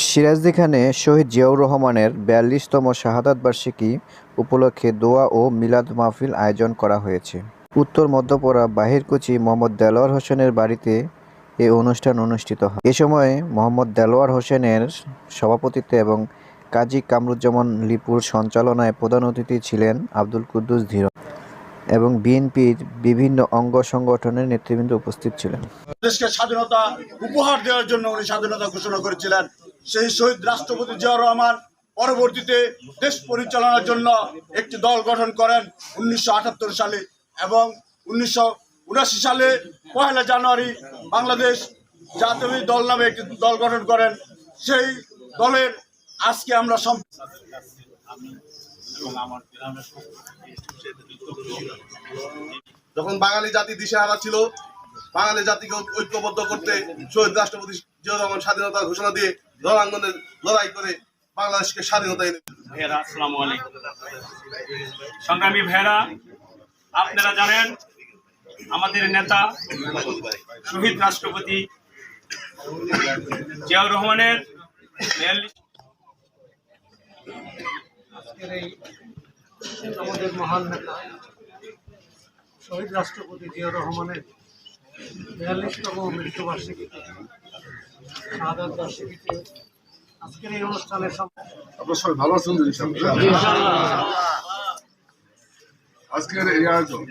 সিরাজদিখানে শহীদ জিয়াউর রহমানের ৪২তম শাহাদাত বার্ষিকী উপলক্ষে দোয়া ও মিলাদ মাহফিল আয়োজন করা হয়েছে। উত্তর মধ্যপাড়া বাহিরকুচি মোহাম্মদ দেলোয়ার হোসেনের বাড়িতে এ অনুষ্ঠান অনুষ্ঠিত হয়। এ সময় মোহাম্মদ দেলোয়ার হোসেনের সভাপতিত্বে এবং কাজী কামরুজ্জামান লিপুর সঞ্চালনায় প্রধান অতিথি ছিলেন আব্দুল কুদ্দুস ধীরন এবং বিএনপির বিভিন্ন অঙ্গ সংগঠনের নেতৃবৃন্দ উপস্থিত ছিলেন। দেশকে স্বাধীনতা উপহার দেওয়ার জন্য উনি স্বাধীনতা ঘোষণা করেছিলেন। সেই শহীদ রাষ্ট্রপতি জিয়াউর রহমান পরবর্তীতে দেশ পরিচালনার জন্য একটি দল গঠন করেন 1978 সালে এবং 1979 সালে 1 জানুয়ারি বাংলাদেশ জাতীয় দল নামে একটি দল গঠন করেন। সেই দলের আজকে আমরা যখন বাঙালি জাতি দিশেহারা ছিল, বাঙালি জাতিকে ঐক্যবদ্ধ করতে শহীদ রাষ্ট্রপতি জিয়াউর রহমান স্বাধীনতা ঘোষণা দিয়ে রণাঙ্গনে লড়াই করে বাংলাদেশকে স্বাধীনতা এনে। ভাইয়েরা, আসসালামু আলাইকুম। সংগ্রামী ভাইয়েরা, আপনারা জানেন আমাদের নেতা শহীদ রাষ্ট্রপতি জিয়াউর রহমানের আমাদের মহান নেতা শহীদ রাষ্ট্রপতি জিয়াউর রহমানের ৪২তম মৃত্যুবার্ষিকীতে শাহাদাত বার্ষিকীতে আজকের এই অনুষ্ঠানের আপনার সবাই ভালো আছেন? আজকের এই আয়োজন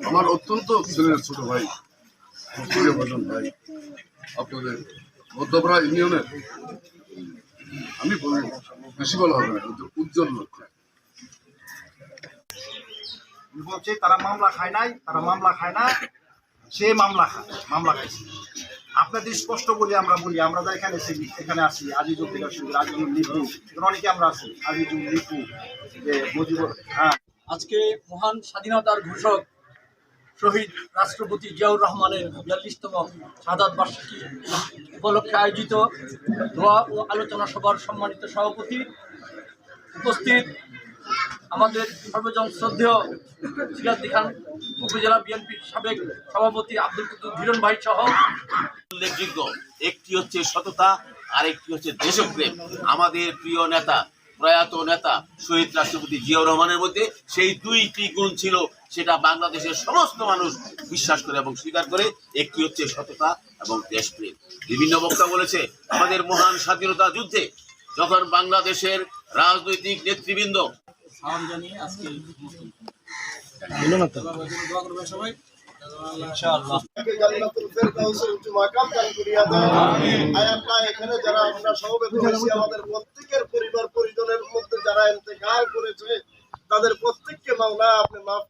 আমার অত্যন্ত ছেলের ছোট ভাই ভাই আপনাদের মধ্যপাড়া ইউনিয়নের, আমি বেশি বলা হবে না, উজ্জ্বল লক্ষ্য। বলছে তারা মামলা খায় নাই, সে মামলা খাইছে। আপনাদের স্পষ্ট বলি আমরা যারা এখানে আসি আজিজুল থেকে শুরু করে আজিজুল লিপু, অনেকে আমরা আছি আজিজুল লিপু যে মুজিবুর। আজকে মহান স্বাধীনতার ঘোষক শহীদ রাষ্ট্রপতি জিয়াউর রহমানের ৪২তম শাহাদাত বার্ষিকী উপলক্ষে আয়োজিত দোয়া ও আলোচনা সভার সম্মানিত সভাপতি, উপস্থিত আমাদের সর্বজন শ্রদ্ধেয় সিরাজদিখান উপজেলা বিএনপির সাবেক সভাপতি আব্দুল কুদ্দুস ধীরন ভাই সহ উল্লেখযোগ্য একটি হচ্ছে সততা আর একটি হচ্ছে দেশপ্রেম। আমাদের প্রিয় নেতা, প্রয়াত নেতা শহীদ রাষ্ট্রপতি জিয়াউর রহমানের মধ্যে সেই দুইটি গুণ ছিল, সেটা বাংলাদেশের সমস্ত মানুষ বিশ্বাস করে এবং স্বীকার করে। একটি হচ্ছে সততা এবং দেশপ্রেম। বিভিন্ন বক্তা বলেছে আমাদের মহান স্বাধীনতা যুদ্ধে যখন বাংলাদেশের রাজনৈতিক নেতৃবৃন্দ এখানে যারা আমরা সমবেত হয়েছি, আমাদের প্রত্যেকের পরিবার পরিজনের মধ্যে যারা ইন্তেকাল করেছে তাদের প্রত্যেককে মাওলা আপনি মাফ